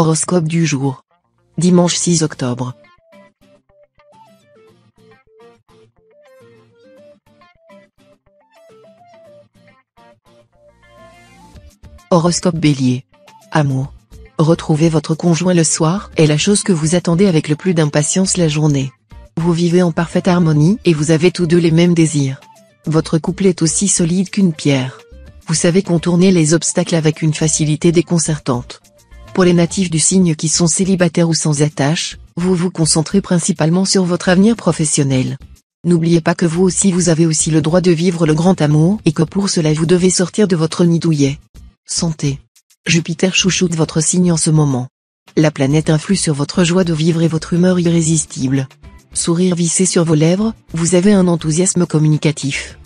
Horoscope du jour. Dimanche 6 octobre. Horoscope Bélier. Amour. Retrouver votre conjoint le soir est la chose que vous attendez avec le plus d'impatience la journée. Vous vivez en parfaite harmonie et vous avez tous deux les mêmes désirs. Votre couple est aussi solide qu'une pierre. Vous savez contourner les obstacles avec une facilité déconcertante. Pour les natifs du signe qui sont célibataires ou sans attache, vous vous concentrez principalement sur votre avenir professionnel. N'oubliez pas que vous avez aussi le droit de vivre le grand amour et que pour cela vous devez sortir de votre nid douillet. Santé. Jupiter chouchoute votre signe en ce moment. La planète influe sur votre joie de vivre et votre humeur irrésistible. Sourire vissé sur vos lèvres, vous avez un enthousiasme communicatif.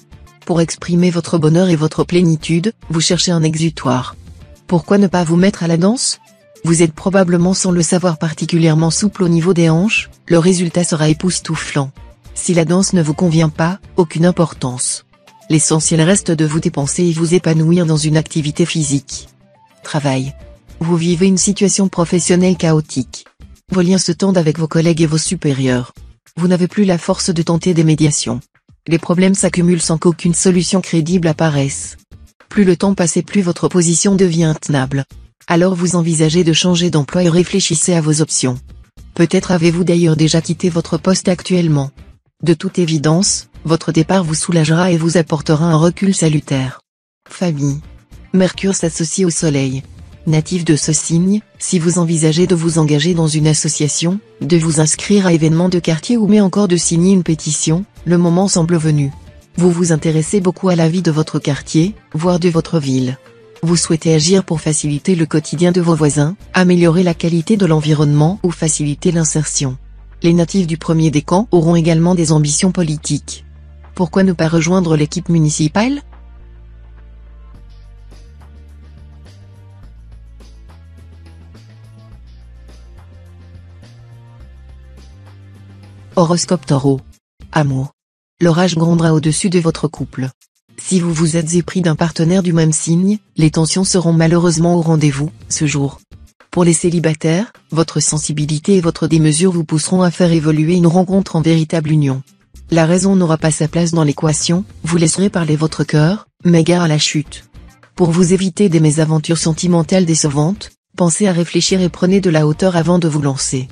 Pour exprimer votre bonheur et votre plénitude, vous cherchez un exutoire. Pourquoi ne pas vous mettre à la danse ? Vous êtes probablement sans le savoir particulièrement souple au niveau des hanches, le résultat sera époustouflant. Si la danse ne vous convient pas, aucune importance. L'essentiel reste de vous dépenser et vous épanouir dans une activité physique. Travail. Vous vivez une situation professionnelle chaotique. Vos liens se tendent avec vos collègues et vos supérieurs. Vous n'avez plus la force de tenter des médiations. Les problèmes s'accumulent sans qu'aucune solution crédible apparaisse. Plus le temps passe et plus votre position devient intenable. Alors vous envisagez de changer d'emploi et réfléchissez à vos options. Peut-être avez-vous d'ailleurs déjà quitté votre poste actuellement. De toute évidence, votre départ vous soulagera et vous apportera un recul salutaire. Famille. Mercure s'associe au Soleil. Natif de ce signe, si vous envisagez de vous engager dans une association, de vous inscrire à événements de quartier ou mais encore de signer une pétition, le moment semble venu. Vous vous intéressez beaucoup à la vie de votre quartier, voire de votre ville. Vous souhaitez agir pour faciliter le quotidien de vos voisins, améliorer la qualité de l'environnement ou faciliter l'insertion. Les natifs du premier décan auront également des ambitions politiques. Pourquoi ne pas rejoindre l'équipe municipale ? Horoscope Taureau. Amour. L'orage grondera au-dessus de votre couple. Si vous vous êtes épris d'un partenaire du même signe, les tensions seront malheureusement au rendez-vous, ce jour. Pour les célibataires, votre sensibilité et votre démesure vous pousseront à faire évoluer une rencontre en véritable union. La raison n'aura pas sa place dans l'équation, vous laisserez parler votre cœur, mais gare à la chute. Pour vous éviter des mésaventures sentimentales décevantes, pensez à réfléchir et prenez de la hauteur avant de vous lancer.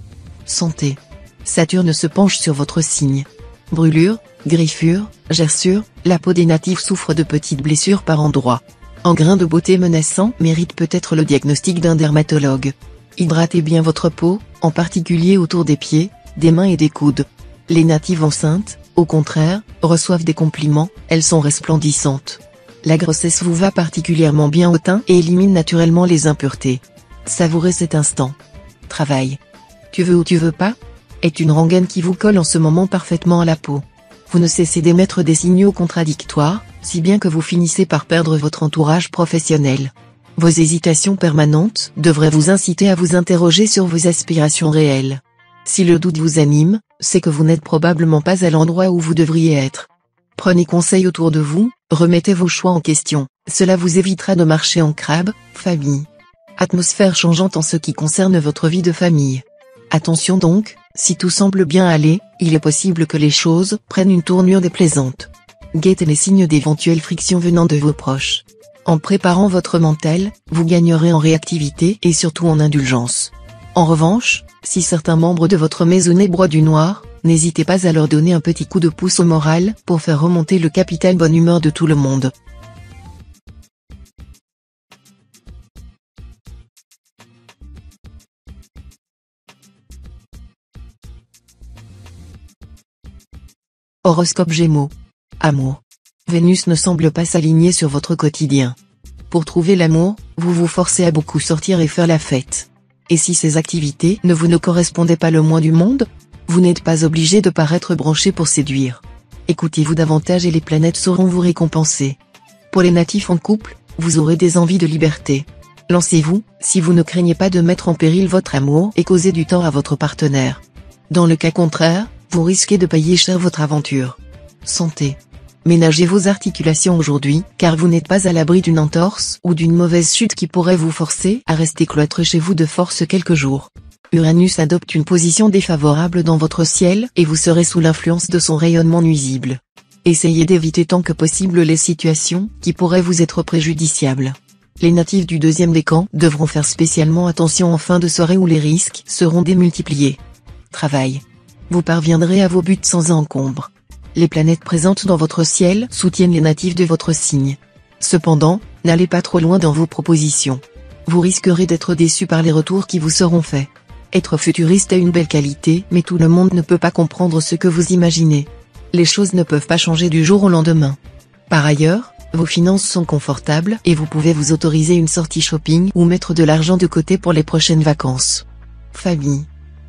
Santé. Saturne se penche sur votre signe. Brûlures, griffures, gerçures, la peau des natifs souffre de petites blessures par endroits. Un grain de beauté menaçant mérite peut-être le diagnostic d'un dermatologue. Hydratez bien votre peau, en particulier autour des pieds, des mains et des coudes. Les natives enceintes, au contraire, reçoivent des compliments, elles sont resplendissantes. La grossesse vous va particulièrement bien au teint et élimine naturellement les impuretés. Savourez cet instant. Travail. Tu veux ou tu veux pas ? Est une rengaine qui vous colle en ce moment parfaitement à la peau. Vous ne cessez d'émettre des signaux contradictoires, si bien que vous finissez par perdre votre entourage professionnel. Vos hésitations permanentes devraient vous inciter à vous interroger sur vos aspirations réelles. Si le doute vous anime, c'est que vous n'êtes probablement pas à l'endroit où vous devriez être. Prenez conseil autour de vous, remettez vos choix en question, cela vous évitera de marcher en crabe. Famille. Atmosphère changeante en ce qui concerne votre vie de famille. Attention donc, si tout semble bien aller, il est possible que les choses prennent une tournure déplaisante. Guettez les signes d'éventuelles frictions venant de vos proches. En préparant votre mental, vous gagnerez en réactivité et surtout en indulgence. En revanche, si certains membres de votre maisonnée broient du noir, n'hésitez pas à leur donner un petit coup de pouce au moral pour faire remonter le capital bonne humeur de tout le monde. Horoscope Gémeaux. Amour. Vénus ne semble pas s'aligner sur votre quotidien. Pour trouver l'amour, vous vous forcez à beaucoup sortir et faire la fête. Et si ces activités ne vous correspondaient pas le moins du monde, vous n'êtes pas obligé de paraître branché pour séduire. Écoutez-vous davantage et les planètes sauront vous récompenser. Pour les natifs en couple, vous aurez des envies de liberté. Lancez-vous, si vous ne craignez pas de mettre en péril votre amour et causer du tort à votre partenaire. Dans le cas contraire, vous risquez de payer cher votre aventure. Santé. Ménagez vos articulations aujourd'hui, car vous n'êtes pas à l'abri d'une entorse ou d'une mauvaise chute qui pourrait vous forcer à rester cloîtré chez vous de force quelques jours. Uranus adopte une position défavorable dans votre ciel et vous serez sous l'influence de son rayonnement nuisible. Essayez d'éviter tant que possible les situations qui pourraient vous être préjudiciables. Les natifs du deuxième décan devront faire spécialement attention en fin de soirée où les risques seront démultipliés. Travail. Vous parviendrez à vos buts sans encombre. Les planètes présentes dans votre ciel soutiennent les natifs de votre signe. Cependant, n'allez pas trop loin dans vos propositions. Vous risquerez d'être déçus par les retours qui vous seront faits. Être futuriste est une belle qualité, mais tout le monde ne peut pas comprendre ce que vous imaginez. Les choses ne peuvent pas changer du jour au lendemain. Par ailleurs, vos finances sont confortables et vous pouvez vous autoriser une sortie shopping ou mettre de l'argent de côté pour les prochaines vacances. Famille.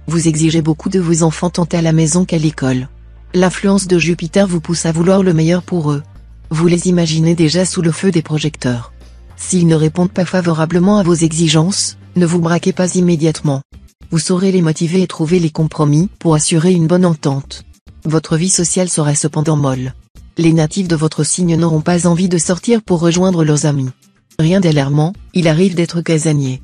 Vous exigez beaucoup de vos enfants tant à la maison qu'à l'école. L'influence de Jupiter vous pousse à vouloir le meilleur pour eux. Vous les imaginez déjà sous le feu des projecteurs. S'ils ne répondent pas favorablement à vos exigences, ne vous braquez pas immédiatement. Vous saurez les motiver et trouver les compromis pour assurer une bonne entente. Votre vie sociale sera cependant molle. Les natifs de votre signe n'auront pas envie de sortir pour rejoindre leurs amis. Rien d'alarmant, il arrive d'être casanier.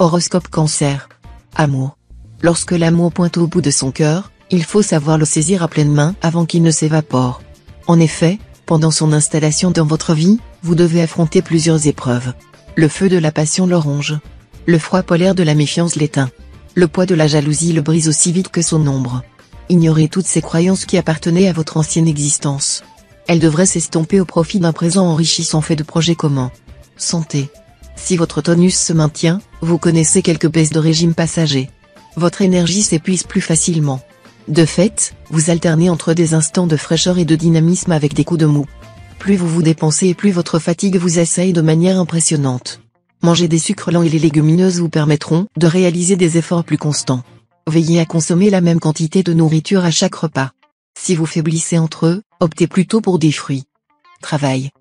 Horoscope Cancer. Amour. Lorsque l'amour pointe au bout de son cœur, il faut savoir le saisir à pleine main avant qu'il ne s'évapore. En effet, pendant son installation dans votre vie, vous devez affronter plusieurs épreuves. Le feu de la passion le ronge. Le froid polaire de la méfiance l'éteint. Le poids de la jalousie le brise aussi vite que son ombre. Ignorez toutes ces croyances qui appartenaient à votre ancienne existence. Elles devraient s'estomper au profit d'un présent enrichissant fait de projets communs. Santé. Si votre tonus se maintient, vous connaissez quelques baisses de régime passager. Votre énergie s'épuise plus facilement. De fait, vous alternez entre des instants de fraîcheur et de dynamisme avec des coups de mou. Plus vous vous dépensez et plus votre fatigue vous assaille de manière impressionnante. Manger des sucres lents et les légumineuses vous permettront de réaliser des efforts plus constants. Veillez à consommer la même quantité de nourriture à chaque repas. Si vous faiblissez entre eux, optez plutôt pour des fruits. Travail.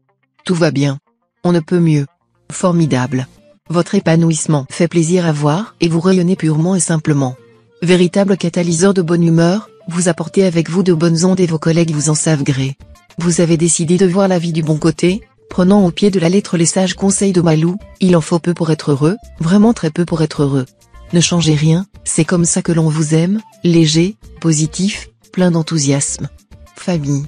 Tout va bien. On ne peut mieux. Formidable. Votre épanouissement fait plaisir à voir et vous rayonnez purement et simplement. Véritable catalyseur de bonne humeur, vous apportez avec vous de bonnes ondes et vos collègues vous en savent gré. Vous avez décidé de voir la vie du bon côté, prenant au pied de la lettre les sages conseils de Malou, il en faut peu pour être heureux, vraiment très peu pour être heureux. Ne changez rien, c'est comme ça que l'on vous aime, léger, positif, plein d'enthousiasme. Famille.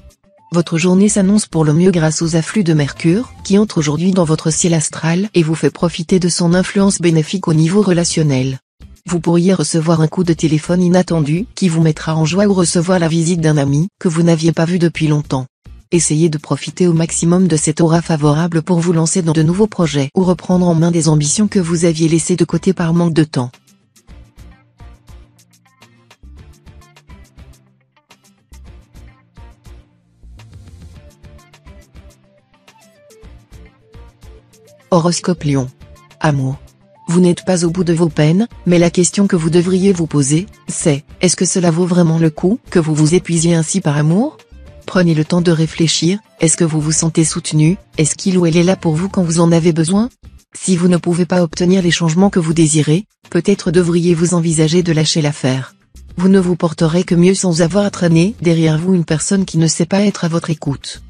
Votre journée s'annonce pour le mieux grâce aux afflux de Mercure, qui entre aujourd'hui dans votre ciel astral et vous fait profiter de son influence bénéfique au niveau relationnel. Vous pourriez recevoir un coup de téléphone inattendu qui vous mettra en joie ou recevoir la visite d'un ami que vous n'aviez pas vu depuis longtemps. Essayez de profiter au maximum de cette aura favorable pour vous lancer dans de nouveaux projets ou reprendre en main des ambitions que vous aviez laissées de côté par manque de temps. Horoscope Lion. Amour. Vous n'êtes pas au bout de vos peines, mais la question que vous devriez vous poser, c'est, est-ce que cela vaut vraiment le coup que vous vous épuisiez ainsi par amour ? Prenez le temps de réfléchir, est-ce que vous vous sentez soutenu, est-ce qu'il ou elle est là pour vous quand vous en avez besoin ? Si vous ne pouvez pas obtenir les changements que vous désirez, peut-être devriez-vous envisager de lâcher l'affaire. Vous ne vous porterez que mieux sans avoir à traîner derrière vous une personne qui ne sait pas être à votre écoute.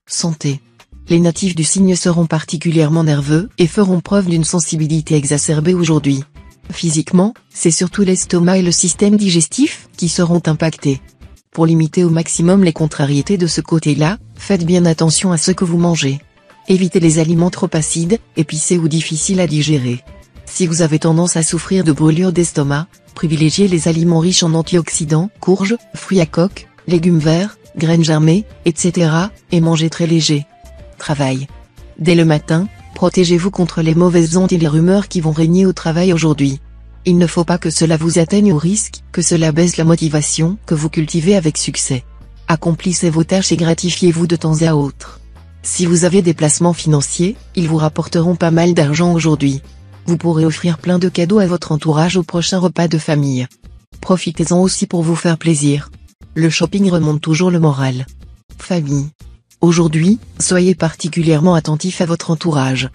Santé. Les natifs du signe seront particulièrement nerveux et feront preuve d'une sensibilité exacerbée aujourd'hui. Physiquement, c'est surtout l'estomac et le système digestif qui seront impactés. Pour limiter au maximum les contrariétés de ce côté-là, faites bien attention à ce que vous mangez. Évitez les aliments trop acides, épicés ou difficiles à digérer. Si vous avez tendance à souffrir de brûlures d'estomac, privilégiez les aliments riches en antioxydants, courges, fruits à coque, légumes verts, graines germées, etc., et mangez très léger. Travail. Dès le matin, protégez-vous contre les mauvaises ondes et les rumeurs qui vont régner au travail aujourd'hui. Il ne faut pas que cela vous atteigne au risque que cela baisse la motivation que vous cultivez avec succès. Accomplissez vos tâches et gratifiez-vous de temps à autre. Si vous avez des placements financiers, ils vous rapporteront pas mal d'argent aujourd'hui. Vous pourrez offrir plein de cadeaux à votre entourage au prochain repas de famille. Profitez-en aussi pour vous faire plaisir. Le shopping remonte toujours le moral. Famille. Aujourd'hui, soyez particulièrement attentif à votre entourage.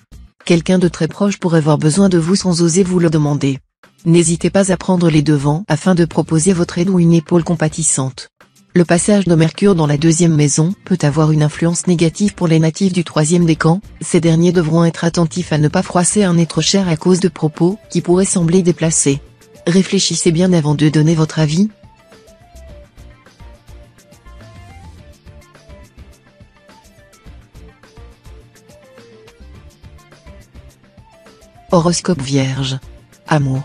Quelqu'un de très proche pourrait avoir besoin de vous sans oser vous le demander. N'hésitez pas à prendre les devants afin de proposer votre aide ou une épaule compatissante. Le passage de Mercure dans la deuxième maison peut avoir une influence négative pour les natifs du troisième décan. Ces derniers devront être attentifs à ne pas froisser un être cher à cause de propos qui pourraient sembler déplacés. Réfléchissez bien avant de donner votre avis. Horoscope Vierge. Amour.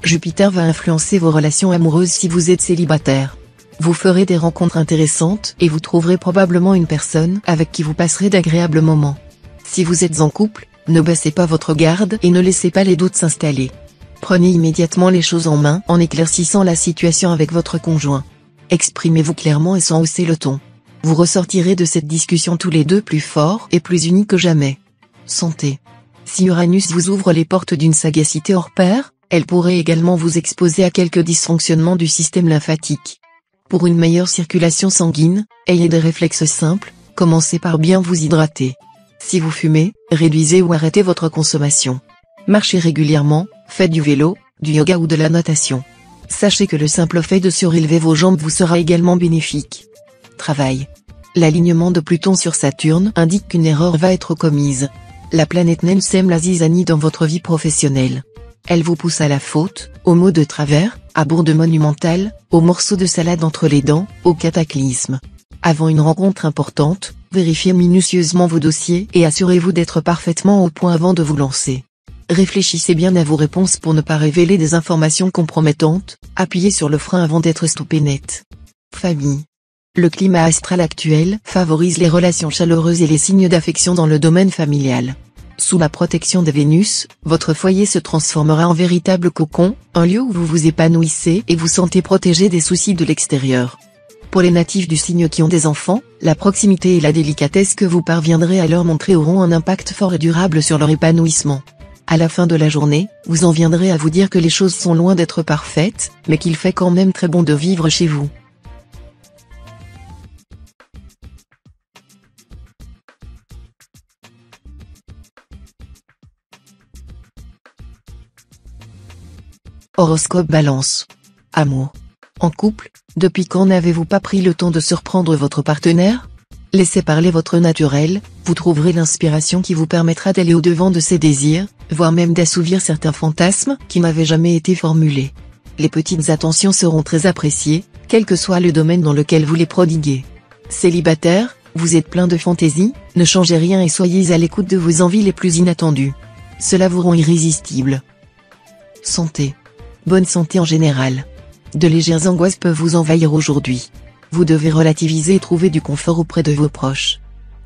Jupiter va influencer vos relations amoureuses si vous êtes célibataire. Vous ferez des rencontres intéressantes et vous trouverez probablement une personne avec qui vous passerez d'agréables moments. Si vous êtes en couple, ne baissez pas votre garde et ne laissez pas les doutes s'installer. Prenez immédiatement les choses en main en éclaircissant la situation avec votre conjoint. Exprimez-vous clairement et sans hausser le ton. Vous ressortirez de cette discussion tous les deux plus forts et plus unis que jamais. Santé. Si Uranus vous ouvre les portes d'une sagacité hors pair, elle pourrait également vous exposer à quelques dysfonctionnements du système lymphatique. Pour une meilleure circulation sanguine, ayez des réflexes simples, commencez par bien vous hydrater. Si vous fumez, réduisez ou arrêtez votre consommation. Marchez régulièrement, faites du vélo, du yoga ou de la natation. Sachez que le simple fait de surélever vos jambes vous sera également bénéfique. Travail. L'alignement de Pluton sur Saturne indique qu'une erreur va être commise. La planète naine sème la zizanie dans votre vie professionnelle. Elle vous pousse à la faute, aux mots de travers, à bourde monumentale, aux morceaux de salade entre les dents, au cataclysme. Avant une rencontre importante, vérifiez minutieusement vos dossiers et assurez-vous d'être parfaitement au point avant de vous lancer. Réfléchissez bien à vos réponses pour ne pas révéler des informations compromettantes, appuyez sur le frein avant d'être stoppé net. Famille. Le climat astral actuel favorise les relations chaleureuses et les signes d'affection dans le domaine familial. Sous la protection de Vénus, votre foyer se transformera en véritable cocon, un lieu où vous vous épanouissez et vous sentez protégé des soucis de l'extérieur. Pour les natifs du signe qui ont des enfants, la proximité et la délicatesse que vous parviendrez à leur montrer auront un impact fort et durable sur leur épanouissement. À la fin de la journée, vous en viendrez à vous dire que les choses sont loin d'être parfaites, mais qu'il fait quand même très bon de vivre chez vous. Horoscope Balance. Amour. En couple, depuis quand n'avez-vous pas pris le temps de surprendre votre partenaire? Laissez parler votre naturel, vous trouverez l'inspiration qui vous permettra d'aller au-devant de ses désirs, voire même d'assouvir certains fantasmes qui n'avaient jamais été formulés. Les petites attentions seront très appréciées, quel que soit le domaine dans lequel vous les prodiguez. Célibataire, vous êtes plein de fantaisie, ne changez rien et soyez à l'écoute de vos envies les plus inattendues. Cela vous rend irrésistible. Santé. Bonne santé en général. De légères angoisses peuvent vous envahir aujourd'hui. Vous devez relativiser et trouver du confort auprès de vos proches.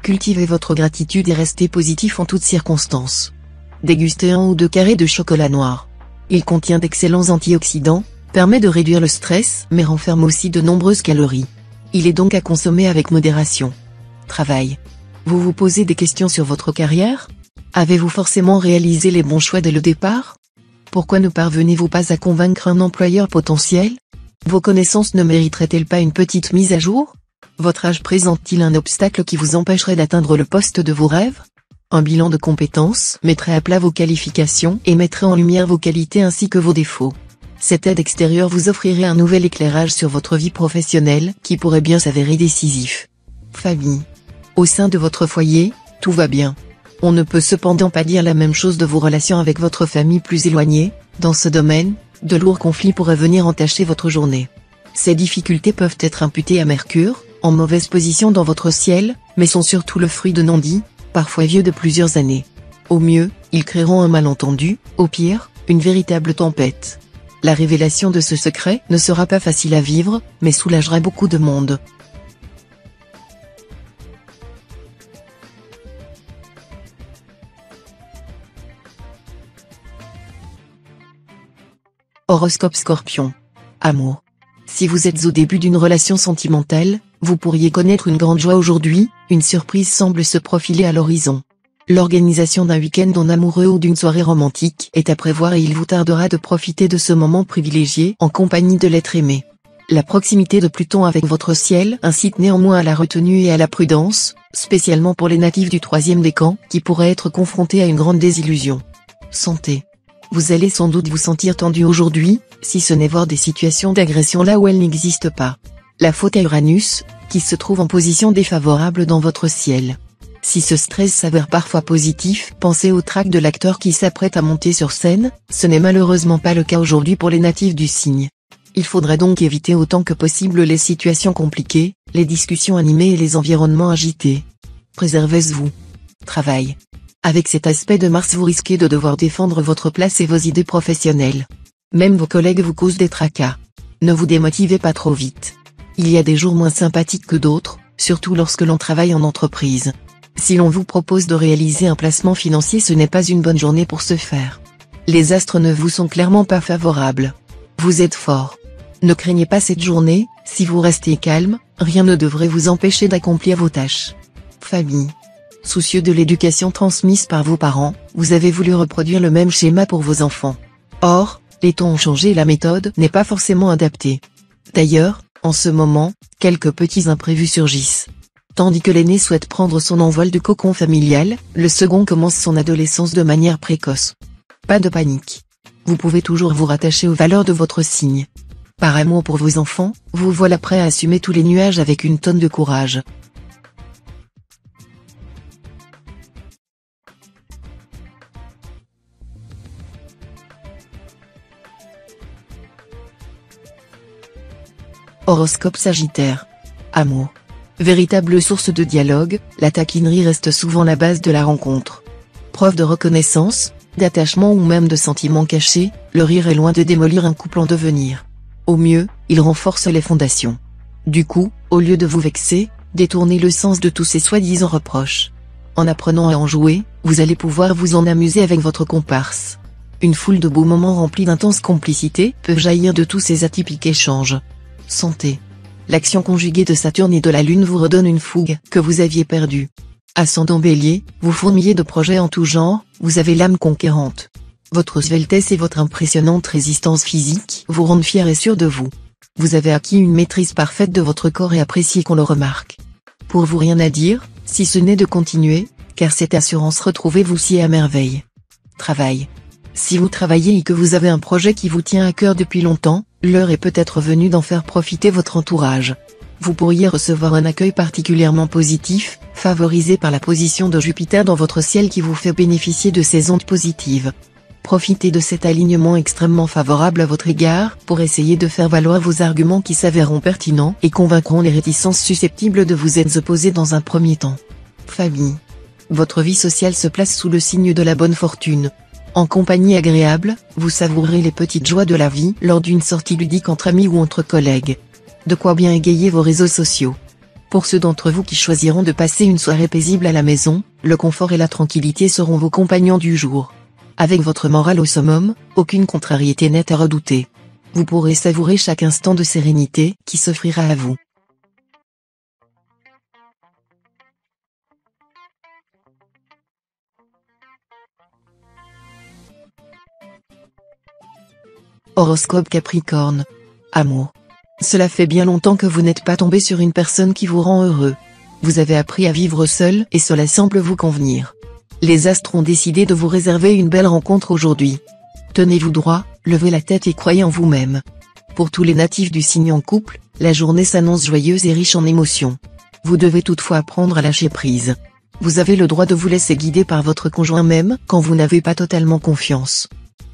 Cultivez votre gratitude et restez positif en toutes circonstances. Dégustez 1 ou 2 carrés de chocolat noir. Il contient d'excellents antioxydants, permet de réduire le stress mais renferme aussi de nombreuses calories. Il est donc à consommer avec modération. Travail. Vous vous posez des questions sur votre carrière? Avez-vous forcément réalisé les bons choix dès le départ? Pourquoi ne parvenez-vous pas à convaincre un employeur potentiel? Vos connaissances ne mériteraient-elles pas une petite mise à jour? Votre âge présente-t-il un obstacle qui vous empêcherait d'atteindre le poste de vos rêves? Un bilan de compétences mettrait à plat vos qualifications et mettrait en lumière vos qualités ainsi que vos défauts. Cette aide extérieure vous offrirait un nouvel éclairage sur votre vie professionnelle qui pourrait bien s'avérer décisif. Famille. Au sein de votre foyer, tout va bien. On ne peut cependant pas dire la même chose de vos relations avec votre famille plus éloignée. Dans ce domaine, de lourds conflits pourraient venir entacher votre journée. Ces difficultés peuvent être imputées à Mercure, en mauvaise position dans votre ciel, mais sont surtout le fruit de non-dits, parfois vieux de plusieurs années. Au mieux, ils créeront un malentendu, au pire, une véritable tempête. La révélation de ce secret ne sera pas facile à vivre, mais soulagera beaucoup de monde. Horoscope Scorpion. Amour. Si vous êtes au début d'une relation sentimentale, vous pourriez connaître une grande joie aujourd'hui, une surprise semble se profiler à l'horizon. L'organisation d'un week-end en amoureux ou d'une soirée romantique est à prévoir et il vous tardera de profiter de ce moment privilégié en compagnie de l'être aimé. La proximité de Pluton avec votre ciel incite néanmoins à la retenue et à la prudence, spécialement pour les natifs du troisième décan, qui pourraient être confrontés à une grande désillusion. Santé. Vous allez sans doute vous sentir tendu aujourd'hui, si ce n'est voir des situations d'agression là où elles n'existent pas. La faute à Uranus, qui se trouve en position défavorable dans votre ciel. Si ce stress s'avère parfois positif, pensez au trac de l'acteur qui s'apprête à monter sur scène, ce n'est malheureusement pas le cas aujourd'hui pour les natifs du signe. Il faudrait donc éviter autant que possible les situations compliquées, les discussions animées et les environnements agités. Préservez-vous. Travail. Avec cet aspect de Mars, vous risquez de devoir défendre votre place et vos idées professionnelles. Même vos collègues vous causent des tracas. Ne vous démotivez pas trop vite. Il y a des jours moins sympathiques que d'autres, surtout lorsque l'on travaille en entreprise. Si l'on vous propose de réaliser un placement financier, ce n'est pas une bonne journée pour ce faire. Les astres ne vous sont clairement pas favorables. Vous êtes fort. Ne craignez pas cette journée, si vous restez calme, rien ne devrait vous empêcher d'accomplir vos tâches. Famille. Soucieux de l'éducation transmise par vos parents, vous avez voulu reproduire le même schéma pour vos enfants. Or, les temps ont changé et la méthode n'est pas forcément adaptée. D'ailleurs, en ce moment, quelques petits imprévus surgissent. Tandis que l'aîné souhaite prendre son envol du cocon familial, le second commence son adolescence de manière précoce. Pas de panique. Vous pouvez toujours vous rattacher aux valeurs de votre signe. Par amour pour vos enfants, vous voilà prêt à assumer tous les nuages avec une tonne de courage. Horoscope Sagittaire. Amour. Véritable source de dialogue, la taquinerie reste souvent la base de la rencontre. Preuve de reconnaissance, d'attachement ou même de sentiments cachés, le rire est loin de démolir un couple en devenir. Au mieux, il renforce les fondations. Du coup, au lieu de vous vexer, détournez le sens de tous ces soi-disant reproches. En apprenant à en jouer, vous allez pouvoir vous en amuser avec votre comparse. Une foule de beaux moments remplis d'intense complicité peuvent jaillir de tous ces atypiques échanges. Santé. L'action conjuguée de Saturne et de la Lune vous redonne une fougue que vous aviez perdue. Ascendant Bélier, vous fourmillez de projets en tout genre, vous avez l'âme conquérante. Votre sveltesse et votre impressionnante résistance physique vous rendent fier et sûr de vous. Vous avez acquis une maîtrise parfaite de votre corps et apprécié qu'on le remarque. Pour vous, rien à dire, si ce n'est de continuer, car cette assurance retrouvée vous sied à merveille. Travail. Si vous travaillez et que vous avez un projet qui vous tient à cœur depuis longtemps, l'heure est peut-être venue d'en faire profiter votre entourage. Vous pourriez recevoir un accueil particulièrement positif, favorisé par la position de Jupiter dans votre ciel qui vous fait bénéficier de ces ondes positives. Profitez de cet alignement extrêmement favorable à votre égard pour essayer de faire valoir vos arguments qui s'avéreront pertinents et convaincront les réticences susceptibles de vous être opposées dans un premier temps. Famille. Votre vie sociale se place sous le signe de la bonne fortune. En compagnie agréable, vous savourez les petites joies de la vie lors d'une sortie ludique entre amis ou entre collègues. De quoi bien égayer vos réseaux sociaux. Pour ceux d'entre vous qui choisiront de passer une soirée paisible à la maison, le confort et la tranquillité seront vos compagnons du jour. Avec votre morale au summum, aucune contrariété n'est à redouter. Vous pourrez savourer chaque instant de sérénité qui s'offrira à vous. Horoscope Capricorne. Amour. Cela fait bien longtemps que vous n'êtes pas tombé sur une personne qui vous rend heureux. Vous avez appris à vivre seul et cela semble vous convenir. Les astres ont décidé de vous réserver une belle rencontre aujourd'hui. Tenez-vous droit, levez la tête et croyez en vous-même. Pour tous les natifs du signe en couple, la journée s'annonce joyeuse et riche en émotions. Vous devez toutefois apprendre à lâcher prise. Vous avez le droit de vous laisser guider par votre conjoint même quand vous n'avez pas totalement confiance.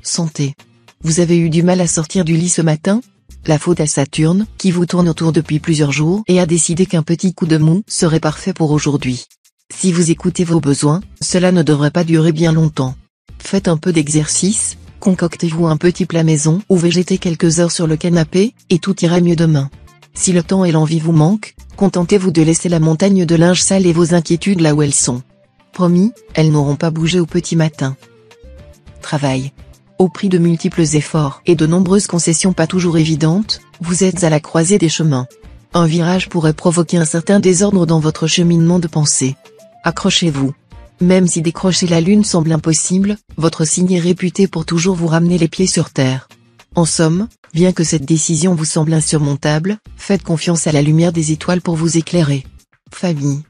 Santé. Vous avez eu du mal à sortir du lit ce matin ? La faute à Saturne, qui vous tourne autour depuis plusieurs jours et a décidé qu'un petit coup de mou serait parfait pour aujourd'hui. Si vous écoutez vos besoins, cela ne devrait pas durer bien longtemps. Faites un peu d'exercice, concoctez-vous un petit plat maison ou végétez quelques heures sur le canapé, et tout ira mieux demain. Si le temps et l'envie vous manquent, contentez-vous de laisser la montagne de linge sale et vos inquiétudes là où elles sont. Promis, elles n'auront pas bougé au petit matin. Travail. Au prix de multiples efforts et de nombreuses concessions pas toujours évidentes, vous êtes à la croisée des chemins. Un virage pourrait provoquer un certain désordre dans votre cheminement de pensée. Accrochez-vous. Même si décrocher la lune semble impossible, votre signe est réputé pour toujours vous ramener les pieds sur terre. En somme, bien que cette décision vous semble insurmontable, faites confiance à la lumière des étoiles pour vous éclairer. Famille.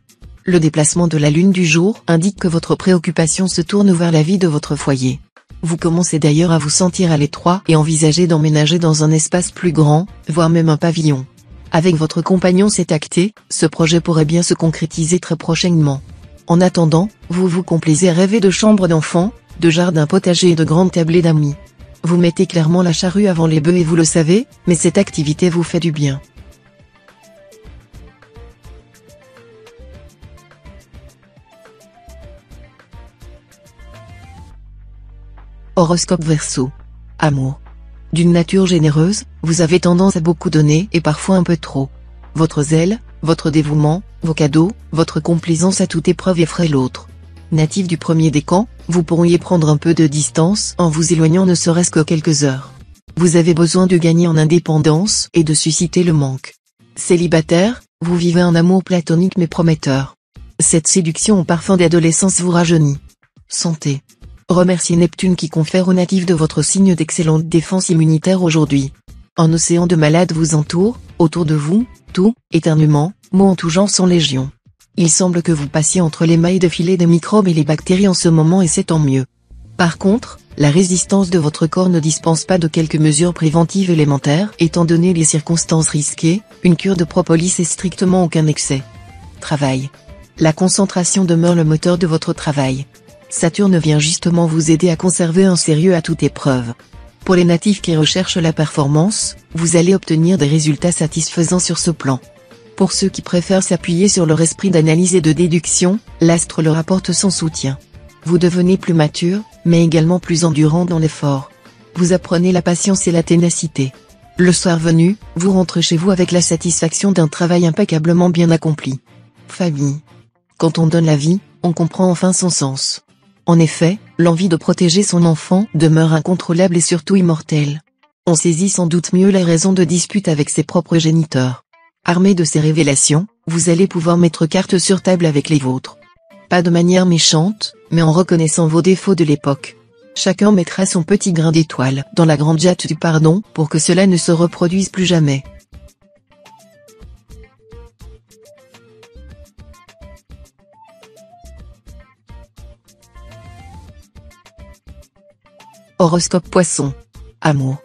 Le déplacement de la lune du jour indique que votre préoccupation se tourne vers la vie de votre foyer. Vous commencez d'ailleurs à vous sentir à l'étroit et envisagez d'emménager dans un espace plus grand, voire même un pavillon. Avec votre compagnon c'est acté, ce projet pourrait bien se concrétiser très prochainement. En attendant, vous vous complaisez à rêver de chambres d'enfants, de jardins potagers et de grandes tablées d'amis. Vous mettez clairement la charrue avant les bœufs et vous le savez, mais cette activité vous fait du bien. Horoscope Verseau. Amour. D'une nature généreuse, vous avez tendance à beaucoup donner et parfois un peu trop. Votre zèle, votre dévouement, vos cadeaux, votre complaisance à toute épreuve effraie l'autre. Natif du premier décan, vous pourriez prendre un peu de distance en vous éloignant ne serait-ce que quelques heures. Vous avez besoin de gagner en indépendance et de susciter le manque. Célibataire, vous vivez un amour platonique mais prometteur. Cette séduction au parfum d'adolescence vous rajeunit. Santé. Remerciez Neptune qui confère aux natifs de votre signe d'excellente défense immunitaire aujourd'hui. Un océan de malades vous entoure, autour de vous, tout, éternuement, mots en tout genre sont légion. Il semble que vous passiez entre les mailles de filet des microbes et les bactéries en ce moment et c'est tant mieux. Par contre, la résistance de votre corps ne dispense pas de quelques mesures préventives élémentaires étant donné les circonstances risquées, une cure de propolis et strictement aucun excès. Travail. La concentration demeure le moteur de votre travail. Saturne vient justement vous aider à conserver un sérieux à toute épreuve. Pour les natifs qui recherchent la performance, vous allez obtenir des résultats satisfaisants sur ce plan. Pour ceux qui préfèrent s'appuyer sur leur esprit d'analyse et de déduction, l'astre leur apporte son soutien. Vous devenez plus mature, mais également plus endurant dans l'effort. Vous apprenez la patience et la ténacité. Le soir venu, vous rentrez chez vous avec la satisfaction d'un travail impeccablement bien accompli. Famille. Quand on donne la vie, on comprend enfin son sens. En effet, l'envie de protéger son enfant demeure incontrôlable et surtout immortelle. On saisit sans doute mieux les raisons de dispute avec ses propres géniteurs. Armé de ces révélations, vous allez pouvoir mettre carte sur table avec les vôtres. Pas de manière méchante, mais en reconnaissant vos défauts de l'époque. Chacun mettra son petit grain d'étoile dans la grande jatte du pardon pour que cela ne se reproduise plus jamais. Horoscope Poisson. Amour.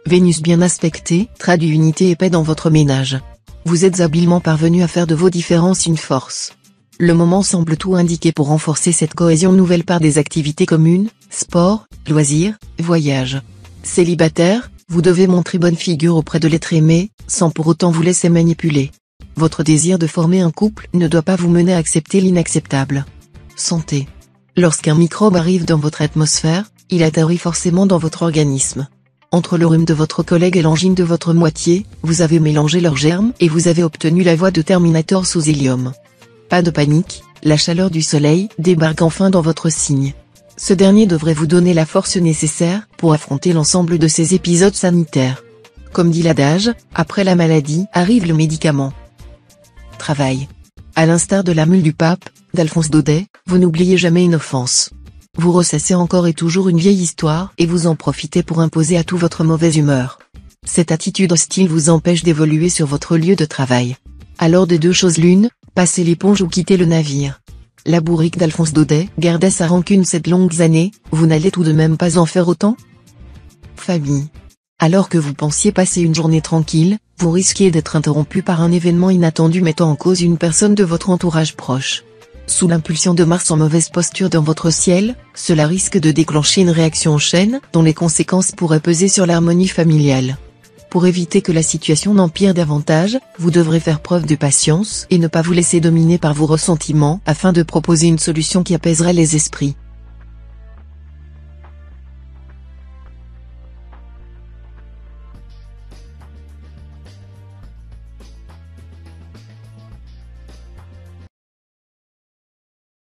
Vénus bien aspectée traduit unité et paix dans votre ménage. Vous êtes habilement parvenu à faire de vos différences une force. Le moment semble tout indiquer pour renforcer cette cohésion nouvelle par des activités communes, sport, loisirs, voyages. Célibataire, vous devez montrer bonne figure auprès de l'être aimé, sans pour autant vous laisser manipuler. Votre désir de former un couple ne doit pas vous mener à accepter l'inacceptable. Santé. Lorsqu'un microbe arrive dans votre atmosphère, il atterrit forcément dans votre organisme. Entre le rhume de votre collègue et l'angine de votre moitié, vous avez mélangé leurs germes et vous avez obtenu la voix de Terminator sous hélium. Pas de panique, la chaleur du soleil débarque enfin dans votre signe. Ce dernier devrait vous donner la force nécessaire pour affronter l'ensemble de ces épisodes sanitaires. Comme dit l'adage, après la maladie arrive le médicament. Travail. À l'instar de la mule du pape, d'Alphonse Daudet, vous n'oubliez jamais une offense. Vous ressassez encore et toujours une vieille histoire et vous en profitez pour imposer à tout votre mauvaise humeur. Cette attitude hostile vous empêche d'évoluer sur votre lieu de travail. Alors de deux choses l'une, passez l'éponge ou quittez le navire. La bourrique d'Alphonse Daudet garda sa rancune ces longues années, vous n'allez tout de même pas en faire autant? Famille. Alors que vous pensiez passer une journée tranquille, vous risquiez d'être interrompu par un événement inattendu mettant en cause une personne de votre entourage proche. Sous l'impulsion de Mars en mauvaise posture dans votre ciel, cela risque de déclencher une réaction en chaîne dont les conséquences pourraient peser sur l'harmonie familiale. Pour éviter que la situation n'empire davantage, vous devrez faire preuve de patience et ne pas vous laisser dominer par vos ressentiments afin de proposer une solution qui apaiserait les esprits.